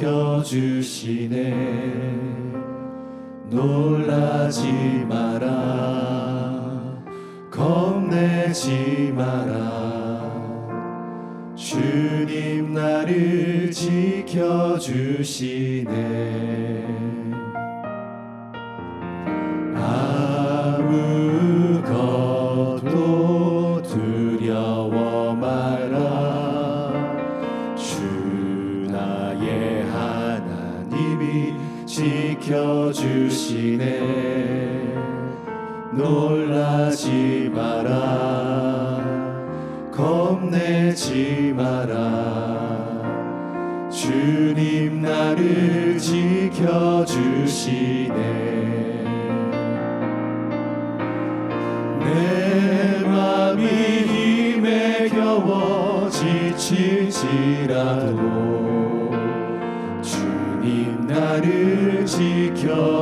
지켜주시네. 놀라지 마라, 겁내지 마라. 주님 나를 지켜주시네. 아무것도 두려워 마라. 주 나의 하나님이 지켜주시네. 놀라지 마라, 겁내지 마라. 주님 나를 지켜주시네. 내 맘이 힘에 겨워 지칠지라도 주님 나를 지켜주시네.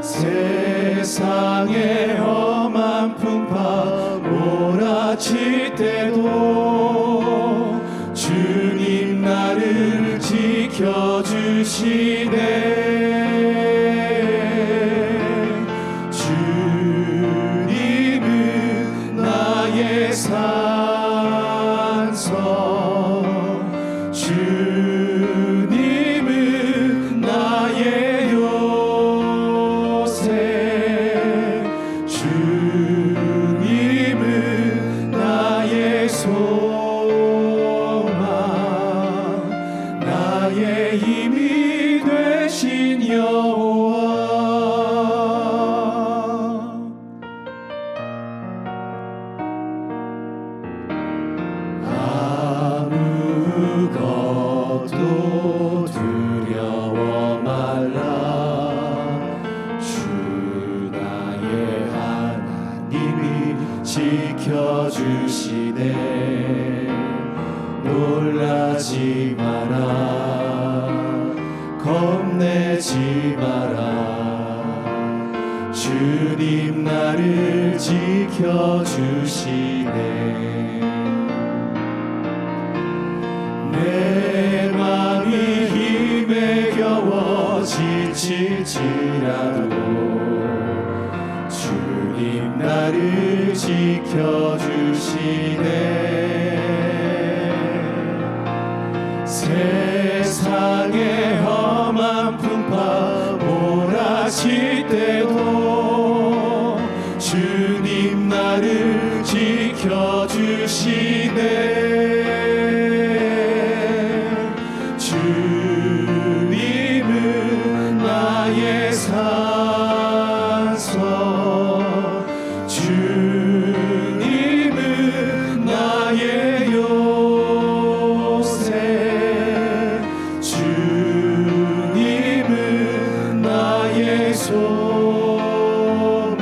세상의 험한 풍파 몰아칠 때도 주님 나를 지켜주시네. 주님은 나의 산성, 주님은 나의 요새, 주님은 나의 소망, 나의 힘이 되신 여호와. 아무것도 두려워 말라. 주 나의 하나님이 지켜주시네. 놀라지 마라, 겁내지 마라. 주님 나를 지켜주시네. 내 맘이 힘에 겨워 지칠지라도 주님 나를 지켜주시네. 세상의 험한 풍파 몰아칠 때도 주님 나를 지켜주시네. 주님은 나의 산성, 주님은 나의 요새, 주님은 나의 소망,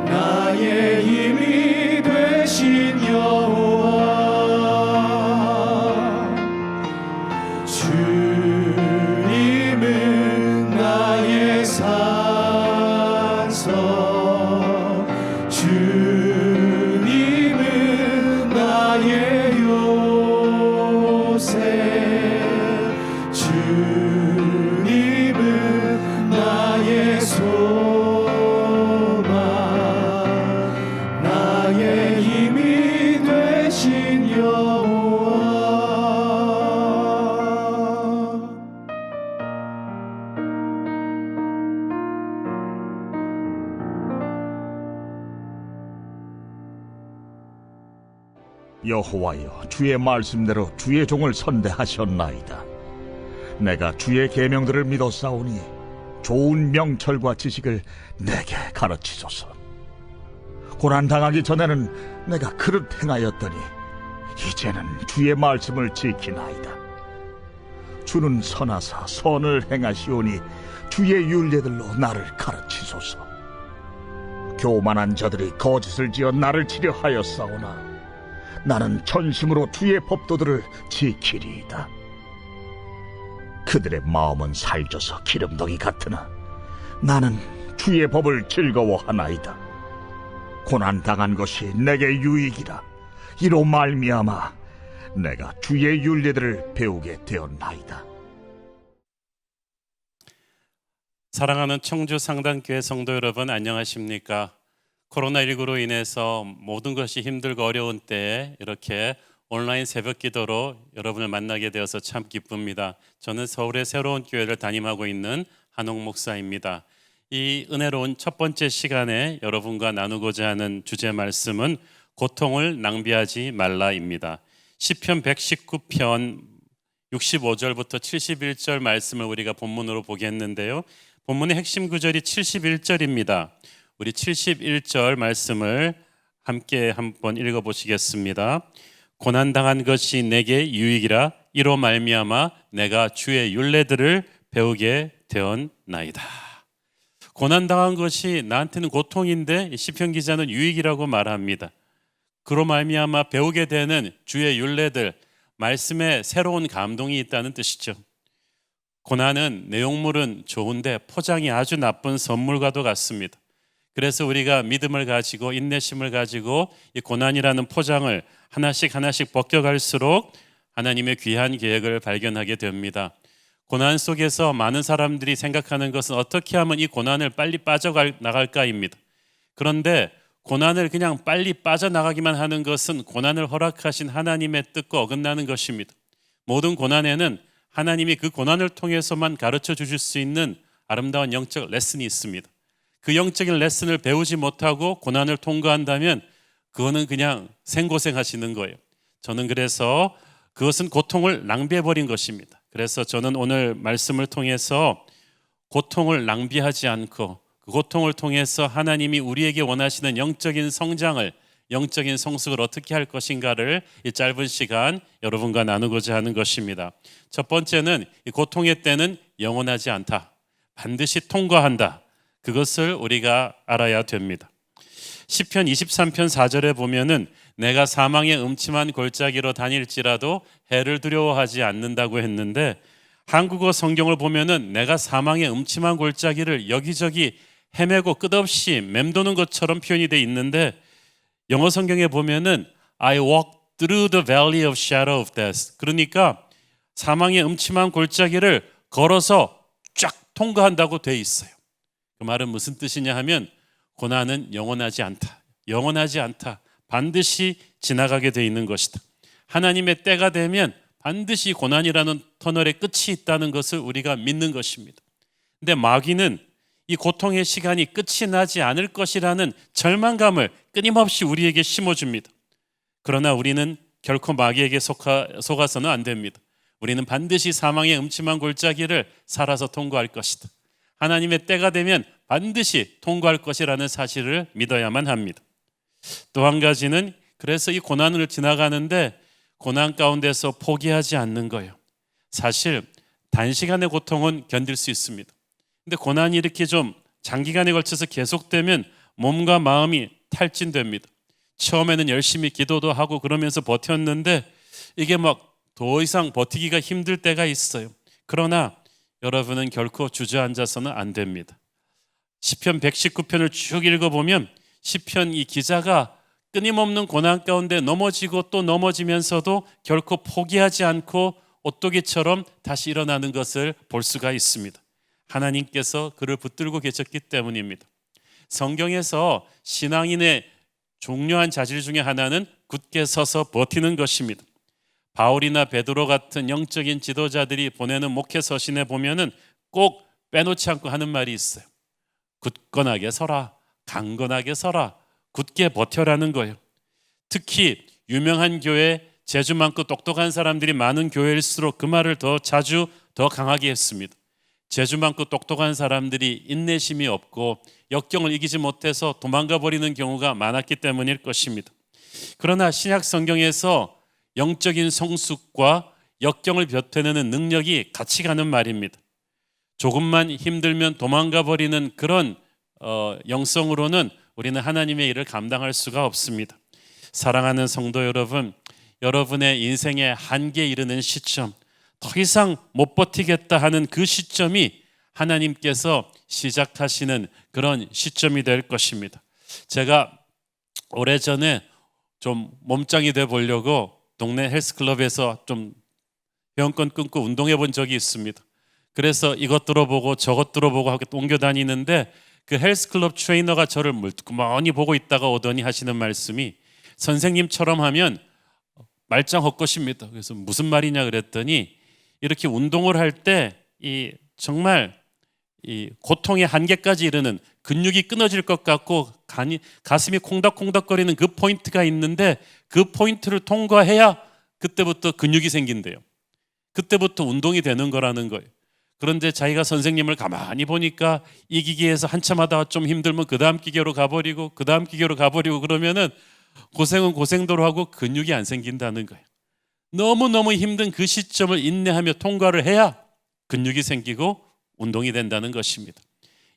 나의 힘이 되신 여호와. 주님은 나의 산성, 주님은 나의 요새, 주님은 나의 소망, 나의 힘이 되신 여호와. 여호와여, 주의 말씀대로 주의 종을 선대하셨나이다. 내가 주의 계명들을 믿었사오니 좋은 명철과 지식을 내게 가르치소서. 고난당하기 전에는 내가 그릇 행하였더니 이제는 주의 말씀을 지키나이다. 주는 선하사 선을 행하시오니 주의 율례들로 나를 가르치소서. 교만한 자들이 거짓을 지어 나를 치려 하였사오나 나는 전심으로 주의 법도들을 지키리이다. 그들의 마음은 살쪄서 기름덩이 같으나 나는 주의 법을 즐거워하나이다. 고난당한 것이 내게 유익이라. 이로 말미암아 내가 주의 율례들을 배우게 되었나이다. 사랑하는 청주 상단교회 성도 여러분, 안녕하십니까? 코로나19로 인해서 모든 것이 힘들고 어려운 때에 이렇게 온라인 새벽 기도로 여러분을 만나게 되어서 참 기쁩니다. 저는 서울의 새로운 교회를 담임하고 있는 한옥 목사입니다. 이 은혜로운 첫 번째 시간에 여러분과 나누고자 하는 주제 말씀은 고통을 낭비하지 말라입니다. 시편 119편 65절부터 71절 말씀을 우리가 본문으로 보겠는데요. 본문의 핵심 구절이 71절입니다. 우리 71절 말씀을 함께 한번 읽어보시겠습니다. 고난당한 것이 내게 유익이라 이로 말미암아 내가 주의 율례들을 배우게 되었나이다. 고난당한 것이 나한테는 고통인데 시편 기자는 유익이라고 말합니다. 그로 말미암아 배우게 되는 주의 율례들, 말씀에 새로운 감동이 있다는 뜻이죠. 고난은 내용물은 좋은데 포장이 아주 나쁜 선물과도 같습니다. 그래서 우리가 믿음을 가지고 인내심을 가지고 이 고난이라는 포장을 하나씩 벗겨갈수록 하나님의 귀한 계획을 발견하게 됩니다. 고난 속에서 많은 사람들이 생각하는 것은 어떻게 하면 이 고난을 빨리 빠져나갈까입니다. 그런데 고난을 그냥 빨리 빠져나가기만 하는 것은 고난을 허락하신 하나님의 뜻과 어긋나는 것입니다. 모든 고난에는 하나님이 그 고난을 통해서만 가르쳐 주실 수 있는 아름다운 영적 레슨이 있습니다. 그 영적인 레슨을 배우지 못하고 고난을 통과한다면 그거는 그냥 생고생하시는 거예요. 저는 그래서 그것은 고통을 낭비해버린 것입니다. 그래서 저는 오늘 말씀을 통해서 고통을 낭비하지 않고 그 고통을 통해서 하나님이 우리에게 원하시는 영적인 성장을, 영적인 성숙을 어떻게 할 것인가를 이 짧은 시간 여러분과 나누고자 하는 것입니다. 첫 번째는 이 고통의 때는 영원하지 않다. 반드시 통과한다. 그것을 우리가 알아야 됩니다. 시편 23편 4절에 보면은 내가 사망의 음침한 골짜기로 다닐지라도 해를 두려워하지 않는다고 했는데 한국어 성경을 보면은 내가 사망의 음침한 골짜기를 여기저기 헤매고 끝없이 맴도는 것처럼 표현이 돼 있는데 영어 성경에 보면은 I walk through the valley of shadow of death. 그러니까 사망의 음침한 골짜기를 걸어서 쫙 통과한다고 돼 있어요. 그 말은 무슨 뜻이냐 하면 고난은 영원하지 않다. 영원하지 않다. 반드시 지나가게 돼 있는 것이다. 하나님의 때가 되면 반드시 고난이라는 터널의 끝이 있다는 것을 우리가 믿는 것입니다. 근데 마귀는 이 고통의 시간이 끝이 나지 않을 것이라는 절망감을 끊임없이 우리에게 심어줍니다. 그러나 우리는 결코 마귀에게 속아서는 안 됩니다. 우리는 반드시 사망의 음침한 골짜기를 살아서 통과할 것이다. 하나님의 때가 되면 반드시 통과할 것이라는 사실을 믿어야만 합니다. 또 한 가지는 그래서 이 고난을 지나가는데 고난 가운데서 포기하지 않는 거예요. 사실 단시간의 고통은 견딜 수 있습니다. 근데 고난이 이렇게 좀 장기간에 걸쳐서 계속되면 몸과 마음이 탈진됩니다. 처음에는 열심히 기도도 하고 그러면서 버텼는데 이게 막 더 이상 버티기가 힘들 때가 있어요. 그러나 여러분은 결코 주저앉아서는 안 됩니다. 시편 119편을 쭉 읽어보면 시편 이 기자가 끊임없는 고난 가운데 넘어지고 또 넘어지면서도 결코 포기하지 않고 오뚜기처럼 다시 일어나는 것을 볼 수가 있습니다. 하나님께서 그를 붙들고 계셨기 때문입니다. 성경에서 신앙인의 중요한 자질 중에 하나는 굳게 서서 버티는 것입니다. 바울이나 베드로 같은 영적인 지도자들이 보내는 목회 서신에 보면은 꼭 빼놓지 않고 하는 말이 있어요. 굳건하게 서라, 강건하게 서라, 굳게 버텨라는 거예요. 특히 유명한 교회, 재주 많고 똑똑한 사람들이 많은 교회일수록 그 말을 더 자주 더 강하게 했습니다. 재주 많고 똑똑한 사람들이 인내심이 없고 역경을 이기지 못해서 도망가 버리는 경우가 많았기 때문일 것입니다. 그러나 신약 성경에서 영적인 성숙과 역경을 버텨내는 능력이 같이 가는 말입니다. 조금만 힘들면 도망가 버리는 그런 영성으로는 우리는 하나님의 일을 감당할 수가 없습니다. 사랑하는 성도 여러분, 여러분의 인생의 한계에 이르는 시점, 더 이상 못 버티겠다 하는 그 시점이 하나님께서 시작하시는 그런 시점이 될 것입니다. 제가 오래전에 좀 몸짱이 돼 보려고 동네 헬스클럽에서 좀 회원권 끊고 운동해 본 적이 있습니다. 그래서 이것 들어보고 저것 들어보고 하고 옮겨 다니는데 그 헬스클럽 트레이너가 저를 물끄머니 보고 있다가 오더니 하시는 말씀이 선생님처럼 하면 말짱 헛것입니다. 그래서 무슨 말이냐 그랬더니 이렇게 운동을 할 때 이 정말 이 고통의 한계까지 이르는 근육이 끊어질 것 같고 가슴이 콩닥콩닥거리는 그 포인트가 있는데 그 포인트를 통과해야 그때부터 근육이 생긴대요. 그때부터 운동이 되는 거라는 거예요. 그런데 자기가 선생님을 가만히 보니까 이 기계에서 한참 하다가 좀 힘들면 그 다음 기계로 가버리고 그 다음 기계로 가버리고 그러면은 고생은 고생대로 하고 근육이 안 생긴다는 거예요. 너무너무 힘든 그 시점을 인내하며 통과를 해야 근육이 생기고 운동이 된다는 것입니다.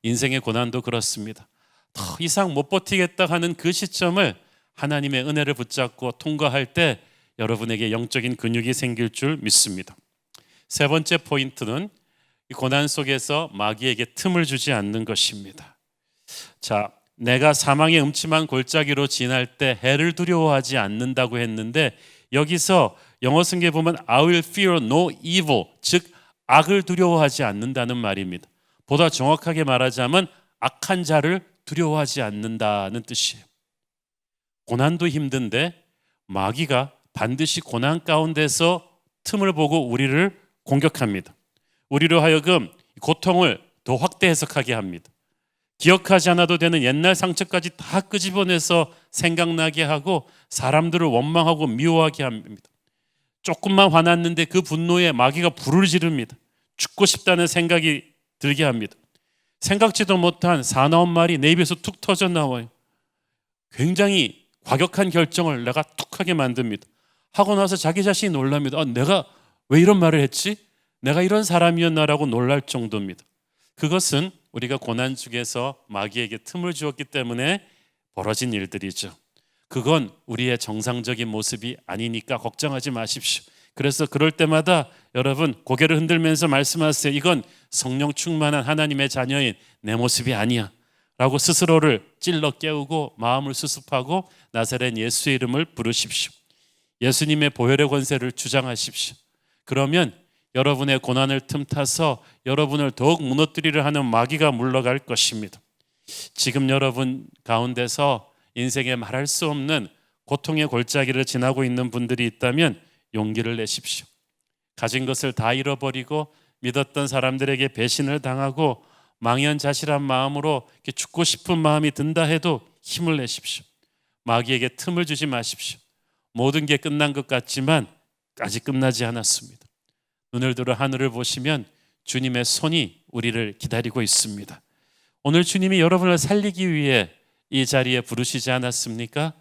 인생의 고난도 그렇습니다. 더 이상 못 버티겠다 하는 그 시점을 하나님의 은혜를 붙잡고 통과할 때 여러분에게 영적인 근육이 생길 줄 믿습니다. 세 번째 포인트는 이 고난 속에서 마귀에게 틈을 주지 않는 것입니다. 자, 내가 사망의 음침한 골짜기로 지날 때 해를 두려워하지 않는다고 했는데 여기서 영어 성경에 보면 I will fear no evil, 즉 악을 두려워하지 않는다는 말입니다. 보다 정확하게 말하자면 악한 자를 두려워하지 않는다는 뜻이에요. 고난도 힘든데 마귀가 반드시 고난 가운데서 틈을 보고 우리를 공격합니다. 우리로 하여금 고통을 더 확대 해석하게 합니다. 기억하지 않아도 되는 옛날 상처까지 다 끄집어내서 생각나게 하고 사람들을 원망하고 미워하게 합니다. 조금만 화났는데 그 분노에 마귀가 불을 지릅니다. 죽고 싶다는 생각이 들게 합니다. 생각지도 못한 사나운 말이 내 입에서 툭 터져 나와요. 굉장히 과격한 결정을 내가 툭 하게 만듭니다. 하고 나서 자기 자신이 놀랍니다. 내가 왜 이런 말을 했지? 내가 이런 사람이었나라고 놀랄 정도입니다. 그것은 우리가 고난 중에서 마귀에게 틈을 주었기 때문에 벌어진 일들이죠. 그건 우리의 정상적인 모습이 아니니까 걱정하지 마십시오. 그래서 그럴 때마다 여러분 고개를 흔들면서 말씀하세요. 이건 성령 충만한 하나님의 자녀인 내 모습이 아니야 라고 스스로를 찔러 깨우고 마음을 수습하고 나사렛 예수의 이름을 부르십시오. 예수님의 보혈의 권세를 주장하십시오. 그러면 여러분의 고난을 틈타서 여러분을 더욱 무너뜨리려 하는 마귀가 물러갈 것입니다. 지금 여러분 가운데서 인생에 말할 수 없는 고통의 골짜기를 지나고 있는 분들이 있다면 용기를 내십시오. 가진 것을 다 잃어버리고 믿었던 사람들에게 배신을 당하고 망연자실한 마음으로 죽고 싶은 마음이 든다 해도 힘을 내십시오. 마귀에게 틈을 주지 마십시오. 모든 게 끝난 것 같지만 아직 끝나지 않았습니다. 눈을 들어 하늘을 보시면 주님의 손이 우리를 기다리고 있습니다. 오늘 주님이 여러분을 살리기 위해 이 자리에 부르시지 않았습니까?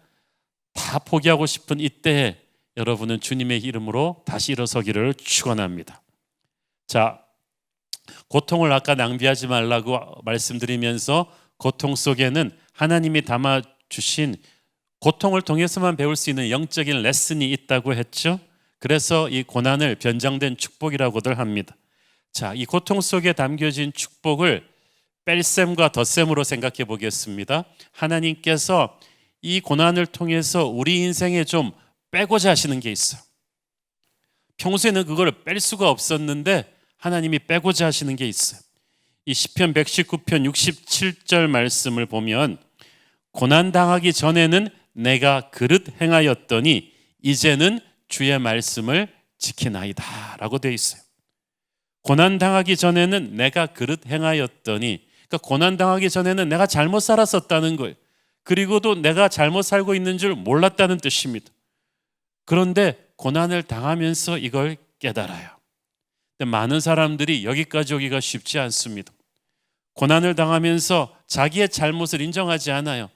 다 포기하고 싶은 이때에 여러분은 주님의 이름으로 다시 일어서기를 축원합니다. 자, 고통을 아까 낭비하지 말라고 말씀드리면서 고통 속에는 하나님이 담아주신 고통을 통해서만 배울 수 있는 영적인 레슨이 있다고 했죠. 그래서 이 고난을 변장된 축복이라고들 합니다. 자, 이 고통 속에 담겨진 축복을 뺄셈과 덧셈으로 생각해 보겠습니다. 하나님께서 이 고난을 통해서 우리 인생에 좀 빼고자 하시는 게 있어요. 평소에는 그걸 뺄 수가 없었는데 하나님이 빼고자 하시는 게 있어요. 이 시편 119편 67절 말씀을 보면 고난 당하기 전에는 내가 그릇 행하였더니 이제는 주의 말씀을 지키나이다 라고 되어 있어요. 고난 당하기 전에는 내가 그릇 행하였더니, 그러니까 고난 당하기 전에는 내가 잘못 살았었다는 거예요. 그리고도 내가 잘못 살고 있는 줄 몰랐다는 뜻입니다. 그런데 고난을 당하면서 이걸 깨달아요. 근데 많은 사람들이 여기까지 오기가 쉽지 않습니다. 고난을 당하면서 자기의 잘못을 인정하지 않아요.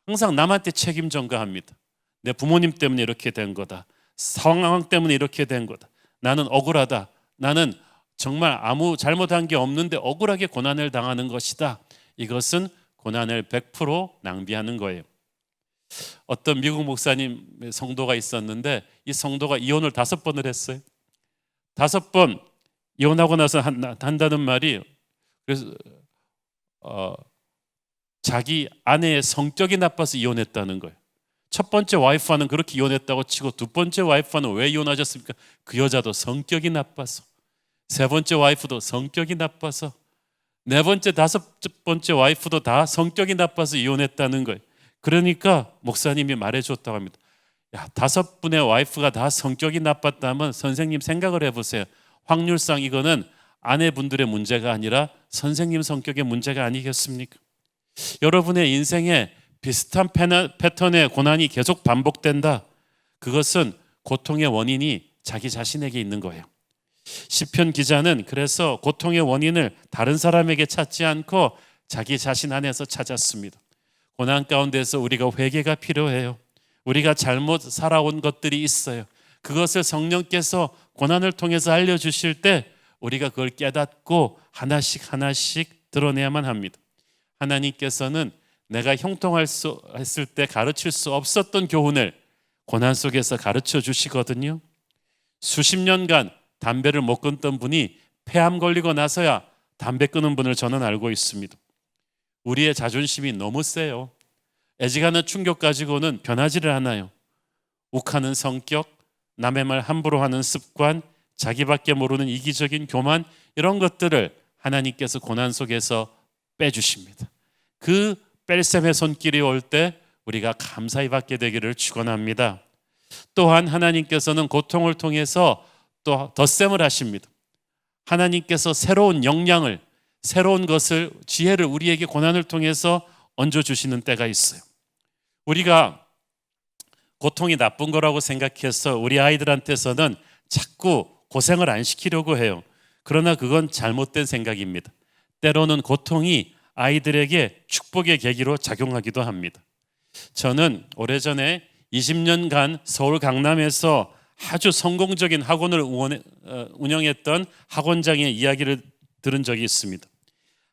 항상 남한테 책임 전가합니다. 내 부모님 때문에 이렇게 된 거다. 상황 때문에 이렇게 된 거다. 나는 억울하다. 나는 정말 아무 잘못한 게 없는데 억울하게 고난을 당하는 것이다. 이것은 고난을 100% 낭비하는 거예요. 어떤 미국 목사님 성도가 있었는데 이 성도가 이혼을 5번을 했어요. 5번 이혼하고 나서 한다는 말이 그래서 자기 아내의 성격이 나빠서 이혼했다는 거예요. 첫 번째 와이프와는 그렇게 이혼했다고 치고 두 번째 와이프와는 왜 이혼하셨습니까? 그 여자도 성격이 나빠서, 세 번째 와이프도 성격이 나빠서, 네 번째, 다섯 번째 와이프도 다 성격이 나빠서 이혼했다는 거예요. 그러니까 목사님이 말해줬다고 합니다. 야, 5분의 와이프가 다 성격이 나빴다면 선생님 생각을 해보세요. 확률상 이거는 아내분들의 문제가 아니라 선생님 성격의 문제가 아니겠습니까? 여러분의 인생에 비슷한 패턴의 고난이 계속 반복된다. 그것은 고통의 원인이 자기 자신에게 있는 거예요. 시편 기자는 그래서 고통의 원인을 다른 사람에게 찾지 않고 자기 자신 안에서 찾았습니다. 고난 가운데서 우리가 회개가 필요해요. 우리가 잘못 살아온 것들이 있어요. 그것을 성령께서 고난을 통해서 알려주실 때 우리가 그걸 깨닫고 하나씩 하나씩 드러내야만 합니다. 하나님께서는 내가 형통했을 때 가르칠 수 없었던 교훈을 고난 속에서 가르쳐 주시거든요. 수십 년간 담배를 못 끊던 분이 폐암 걸리고 나서야 담배 끊은 분을 저는 알고 있습니다. 우리의 자존심이 너무 세요. 애지간한 충격 가지고는 변하지를 않아요. 욱하는 성격, 남의 말 함부로 하는 습관, 자기밖에 모르는 이기적인 교만, 이런 것들을 하나님께서 고난 속에서 빼주십니다. 그 뺄셈의 손길이 올 때 우리가 감사히 받게 되기를 축원합니다. 또한 하나님께서는 고통을 통해서 또 덧셈을 하십니다. 하나님께서 새로운 역량을, 새로운 것을, 지혜를 우리에게 고난을 통해서 얹어주시는 때가 있어요. 우리가 고통이 나쁜 거라고 생각해서 우리 아이들한테서는 자꾸 고생을 안 시키려고 해요. 그러나 그건 잘못된 생각입니다. 때로는 고통이 아이들에게 축복의 계기로 작용하기도 합니다. 저는 오래전에 20년간 서울 강남에서 아주 성공적인 학원을 운영했던 학원장의 이야기를 들은 적이 있습니다.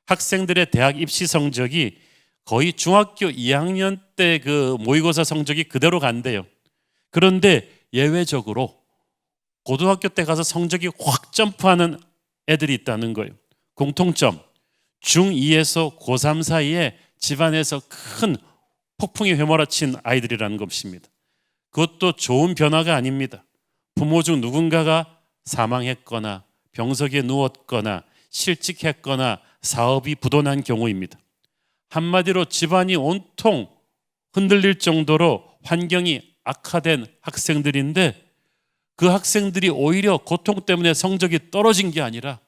학생들의 대학 입시 성적이 거의 중학교 2학년 때 그 모의고사 성적이 그대로 간대요. 그런데 예외적으로 고등학교 때 가서 성적이 확 점프하는 애들이 있다는 거예요. 공통점, 중2에서 고3 사이에 집안에서 큰 폭풍이 휘몰아친 아이들이라는 것입니다. 그것도 좋은 변화가 아닙니다. 부모 중 누군가가 사망했거나 병석에 누웠거나 실직했거나 사업이 부도난 경우입니다. 한마디로 집안이 온통 흔들릴 정도로 환경이 악화된 학생들인데, 그 학생들이 오히려 고통 때문에 성적이 떨어진 게 아니라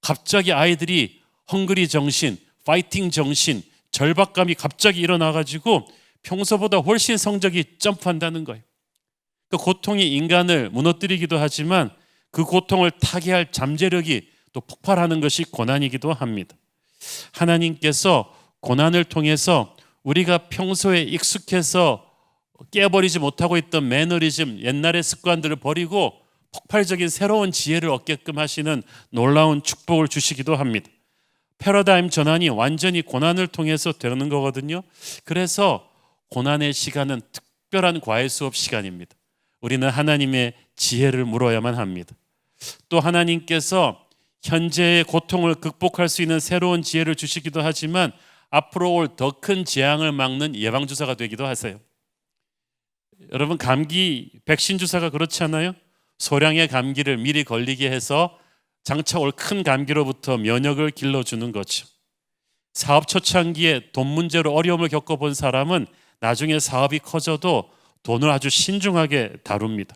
갑자기 아이들이 헝그리 정신, 파이팅 정신, 절박감이 갑자기 일어나가지고 평소보다 훨씬 성적이 점프한다는 거예요. 그 고통이 인간을 무너뜨리기도 하지만 그 고통을 타개할 잠재력이 또 폭발하는 것이 고난이기도 합니다. 하나님께서 고난을 통해서 우리가 평소에 익숙해서 깨버리지 못하고 있던 매너리즘, 옛날의 습관들을 버리고 폭발적인 새로운 지혜를 얻게끔 하시는 놀라운 축복을 주시기도 합니다. 패러다임 전환이 완전히 고난을 통해서 되는 거거든요. 그래서 고난의 시간은 특별한 과외 수업 시간입니다. 우리는 하나님의 지혜를 물어야만 합니다. 또 하나님께서 현재의 고통을 극복할 수 있는 새로운 지혜를 주시기도 하지만 앞으로 올 더 큰 재앙을 막는 예방주사가 되기도 하세요. 여러분, 감기 백신 주사가 그렇지 않아요? 소량의 감기를 미리 걸리게 해서 장차 올 큰 감기로부터 면역을 길러주는 거죠. 사업 초창기에 돈 문제로 어려움을 겪어본 사람은 나중에 사업이 커져도 돈을 아주 신중하게 다룹니다.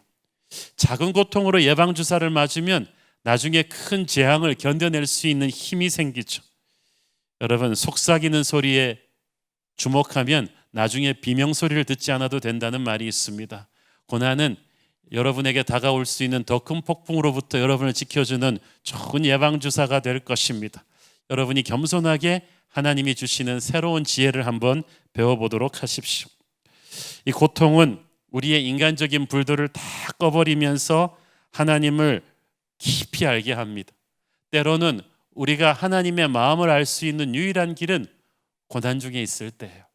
작은 고통으로 예방주사를 맞으면 나중에 큰 재앙을 견뎌낼 수 있는 힘이 생기죠. 여러분, 속삭이는 소리에 주목하면 나중에 비명소리를 듣지 않아도 된다는 말이 있습니다. 고난은 여러분에게 다가올 수 있는 더 큰 폭풍으로부터 여러분을 지켜주는 좋은 예방주사가 될 것입니다. 여러분이 겸손하게 하나님이 주시는 새로운 지혜를 한번 배워보도록 하십시오. 이 고통은 우리의 인간적인 불도를 다 꺼버리면서 하나님을 깊이 알게 합니다. 때로는 우리가 하나님의 마음을 알 수 있는 유일한 길은 고난 중에 있을 때예요.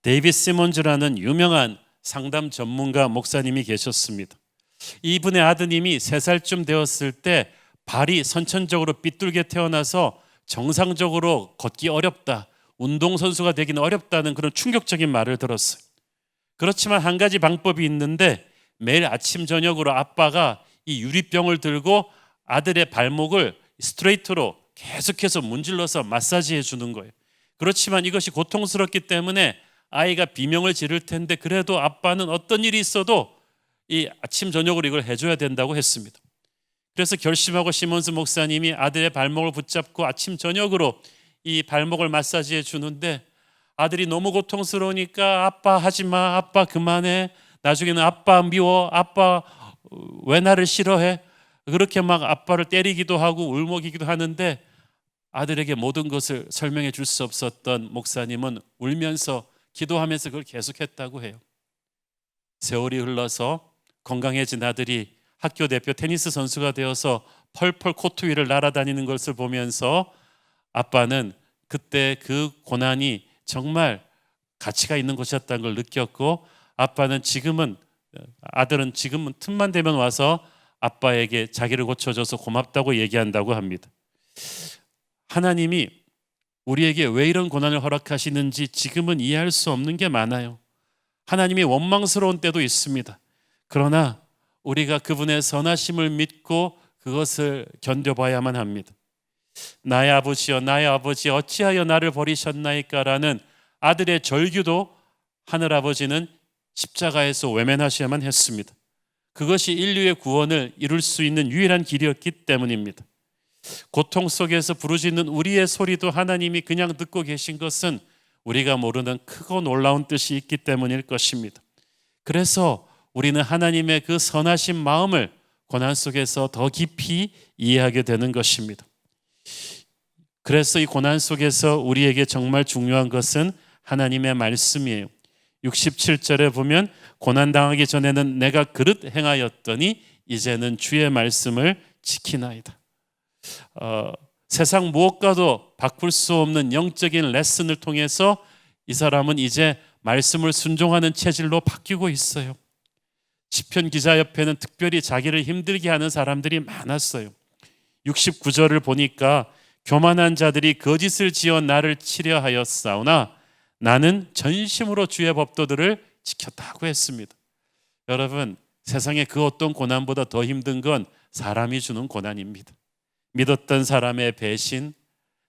데이빗 시몬즈라는 유명한 상담 전문가 목사님이 계셨습니다. 이분의 아드님이 3살쯤 되었을 때 발이 선천적으로 삐뚤게 태어나서 정상적으로 걷기 어렵다, 운동선수가 되기는 어렵다는 그런 충격적인 말을 들었어요. 그렇지만 한 가지 방법이 있는데 매일 아침 저녁으로 아빠가 이 유리병을 들고 아들의 발목을 스트레이트로 계속해서 문질러서 마사지해 주는 거예요. 그렇지만 이것이 고통스럽기 때문에 아이가 비명을 지를 텐데 그래도 아빠는 어떤 일이 있어도 이 아침 저녁으로 이걸 해줘야 된다고 했습니다. 그래서 결심하고 시몬스 목사님이 아들의 발목을 붙잡고 아침 저녁으로 이 발목을 마사지해 주는데 아들이 너무 고통스러우니까 아빠 하지마, 아빠 그만해, 나중에는 아빠 미워, 아빠 왜 나를 싫어해, 그렇게 막 아빠를 때리기도 하고 울먹이기도 하는데 아들에게 모든 것을 설명해 줄 수 없었던 목사님은 울면서 기도하면서 그걸 계속했다고 해요. 세월이 흘러서 건강해진 아들이 학교 대표 테니스 선수가 되어서 펄펄 코트 위를 날아다니는 것을 보면서 아빠는 그때 그 고난이 정말 가치가 있는 것이었다는 걸 느꼈고 아들은 지금은 틈만 되면 와서 아빠에게 자기를 고쳐줘서 고맙다고 얘기한다고 합니다. 하나님이 우리에게 왜 이런 고난을 허락하시는지 지금은 이해할 수 없는 게 많아요. 하나님이 원망스러운 때도 있습니다. 그러나 우리가 그분의 선하심을 믿고 그것을 견뎌봐야만 합니다. 나의 아버지여, 나의 아버지 어찌하여 나를 버리셨나이까 라는 아들의 절규도 하늘아버지는 십자가에서 외면하셔야만 했습니다. 그것이 인류의 구원을 이룰 수 있는 유일한 길이었기 때문입니다. 고통 속에서 부르짖는 우리의 소리도 하나님이 그냥 듣고 계신 것은 우리가 모르는 크고 놀라운 뜻이 있기 때문일 것입니다. 그래서 우리는 하나님의 그 선하신 마음을 고난 속에서 더 깊이 이해하게 되는 것입니다. 그래서 이 고난 속에서 우리에게 정말 중요한 것은 하나님의 말씀이에요. 67절에 보면 고난당하기 전에는 내가 그릇 행하였더니 이제는 주의 말씀을 지키나이다. 세상 무엇과도 바꿀 수 없는 영적인 레슨을 통해서 이 사람은 이제 말씀을 순종하는 체질로 바뀌고 있어요. 시편 기자 옆에는 특별히 자기를 힘들게 하는 사람들이 많았어요. 69절을 보니까 교만한 자들이 거짓을 지어 나를 치려하였사오나 나는 전심으로 주의 법도들을 지켰다고 했습니다. 여러분, 세상에 그 어떤 고난보다 더 힘든 건 사람이 주는 고난입니다. 믿었던 사람의 배신,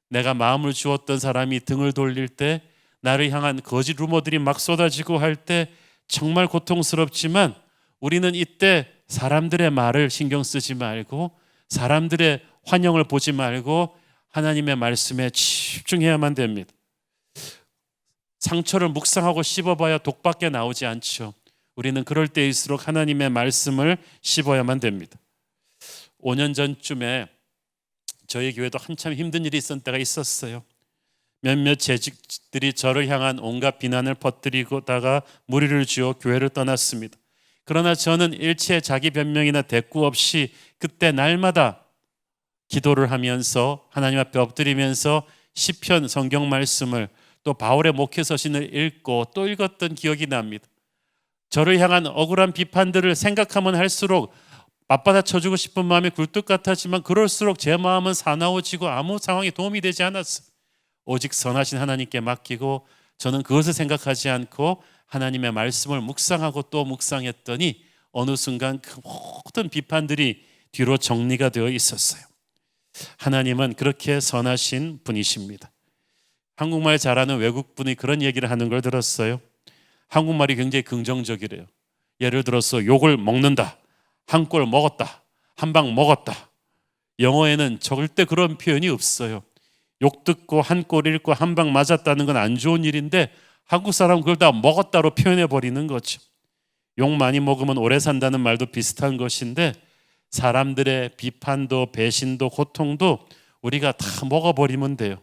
내가 마음을 주었던 사람이 등을 돌릴 때, 나를 향한 거짓 루머들이 막 쏟아지고 할 때 정말 고통스럽지만 우리는 이때 사람들의 말을 신경 쓰지 말고 사람들의 환영을 보지 말고 하나님의 말씀에 집중해야만 됩니다. 상처를 묵상하고 씹어봐야 독밖에 나오지 않죠. 우리는 그럴 때일수록 하나님의 말씀을 씹어야만 됩니다. 5년 전쯤에 저희 교회도 한참 힘든 일이 있었던 때가 있었어요. 몇몇 재직들이 저를 향한 온갖 비난을 퍼뜨리고다가 무리를 지어 교회를 떠났습니다. 그러나 저는 일체 자기 변명이나 대꾸 없이 그때 날마다 기도를 하면서 하나님 앞에 엎드리면서 시편 성경 말씀을 또 바울의 목회 서신을 읽고 또 읽었던 기억이 납니다. 저를 향한 억울한 비판들을 생각하면 할수록 맞받아 쳐주고 싶은 마음이 굴뚝 같았지만 그럴수록 제 마음은 사나워지고 아무 상황에 도움이 되지 않았어요. 오직 선하신 하나님께 맡기고 저는 그것을 생각하지 않고 하나님의 말씀을 묵상하고 또 묵상했더니 어느 순간 그 모든 비판들이 뒤로 정리가 되어 있었어요. 하나님은 그렇게 선하신 분이십니다. 한국말 잘하는 외국분이 그런 얘기를 하는 걸 들었어요. 한국말이 굉장히 긍정적이래요. 예를 들어서 욕을 먹는다, 한 꼴 먹었다, 한 방 먹었다. 영어에는 절대 그런 표현이 없어요. 욕 듣고 한 꼴 읽고 한 방 맞았다는 건 안 좋은 일인데 한국 사람은 그걸 다 먹었다로 표현해 버리는 거죠. 욕 많이 먹으면 오래 산다는 말도 비슷한 것인데 사람들의 비판도 배신도 고통도 우리가 다 먹어버리면 돼요.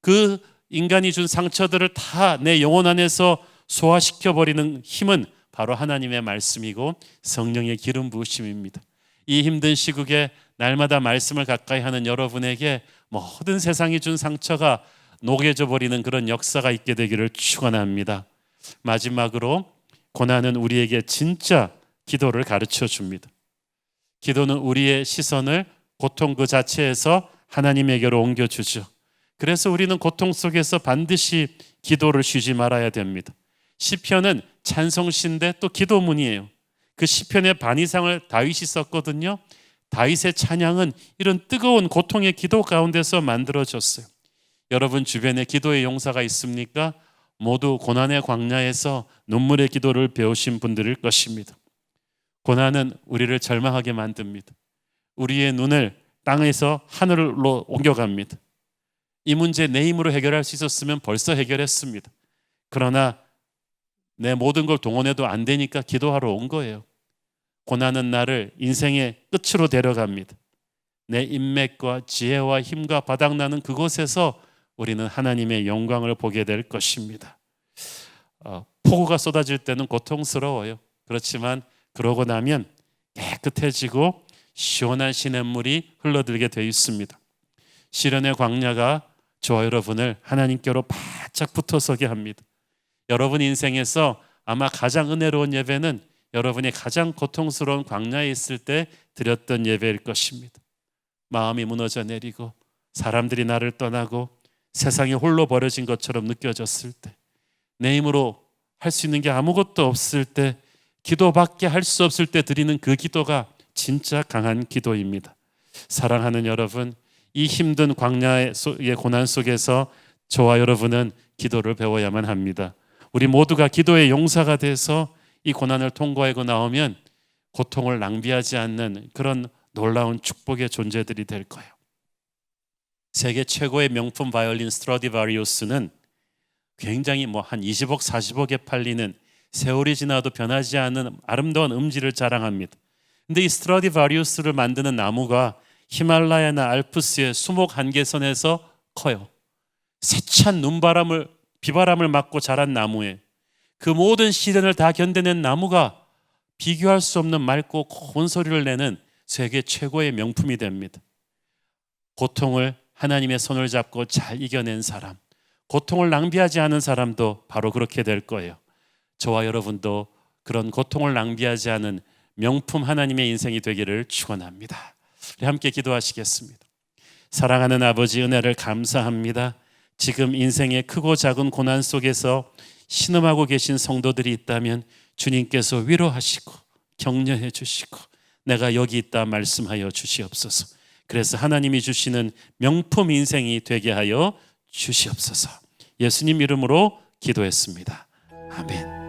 그 인간이 준 상처들을 다 내 영혼 안에서 소화시켜버리는 힘은 바로 하나님의 말씀이고 성령의 기름 부으심입니다. 이 힘든 시국에 날마다 말씀을 가까이 하는 여러분에게 모든 세상이 준 상처가 녹여져 버리는 그런 역사가 있게 되기를 축원합니다. 마지막으로 고난은 우리에게 진짜 기도를 가르쳐 줍니다. 기도는 우리의 시선을 고통 그 자체에서 하나님에게로 옮겨주죠. 그래서 우리는 고통 속에서 반드시 기도를 쉬지 말아야 됩니다. 시편은 찬송시인데 또 기도문이에요. 그 시편의 반 이상을 다윗이 썼거든요. 다윗의 찬양은 이런 뜨거운 고통의 기도 가운데서 만들어졌어요. 여러분 주변에 기도의 용사가 있습니까? 모두 고난의 광야에서 눈물의 기도를 배우신 분들일 것입니다. 고난은 우리를 절망하게 만듭니다. 우리의 눈을 땅에서 하늘로 옮겨갑니다. 이 문제 내 힘으로 해결할 수 있었으면 벌써 해결했습니다. 그러나 내 모든 걸 동원해도 안 되니까 기도하러 온 거예요. 고난은 나를 인생의 끝으로 데려갑니다. 내 인맥과 지혜와 힘과 바닥나는 그곳에서 우리는 하나님의 영광을 보게 될 것입니다. 폭우가 쏟아질 때는 고통스러워요. 그렇지만 그러고 나면 깨끗해지고 시원한 시냇물이 흘러들게 되어 있습니다. 시련의 광야가 저와 여러분을 하나님께로 바짝 붙어서게 합니다. 여러분 인생에서 아마 가장 은혜로운 예배는 여러분이 가장 고통스러운 광야에 있을 때 드렸던 예배일 것입니다. 마음이 무너져 내리고 사람들이 나를 떠나고 세상이 홀로 버려진 것처럼 느껴졌을 때, 내 힘으로 할 수 있는 게 아무것도 없을 때, 기도밖에 할 수 없을 때 드리는 그 기도가 진짜 강한 기도입니다. 사랑하는 여러분, 이 힘든 광야의 고난 속에서 저와 여러분은 기도를 배워야만 합니다. 우리 모두가 기도의 용사가 돼서 이 고난을 통과하고 나오면 고통을 낭비하지 않는 그런 놀라운 축복의 존재들이 될 거예요. 세계 최고의 명품 바이올린 스트라디바리우스는 굉장히 한 20억, 40억에 팔리는 세월이 지나도 변하지 않는 아름다운 음질을 자랑합니다. 근데 이 스트라디바리우스를 만드는 나무가 히말라야나 알프스의 수목 한계선에서 커요. 세찬 비바람을 맞고 자란 나무에 그 모든 시련을 다 견뎌낸 나무가 비교할 수 없는 맑고 고운 소리를 내는 세계 최고의 명품이 됩니다. 고통을 하나님의 손을 잡고 잘 이겨낸 사람, 고통을 낭비하지 않은 사람도 바로 그렇게 될 거예요. 저와 여러분도 그런 고통을 낭비하지 않은 명품 하나님의 인생이 되기를 축원합니다. 우리 함께 기도하시겠습니다. 사랑하는 아버지, 은혜를 감사합니다. 지금 인생의 크고 작은 고난 속에서 신음하고 계신 성도들이 있다면 주님께서 위로하시고 격려해 주시고 내가 여기 있다 말씀하여 주시옵소서. 그래서 하나님이 주시는 명품 인생이 되게 하여 주시옵소서. 예수님 이름으로 기도했습니다. 아멘.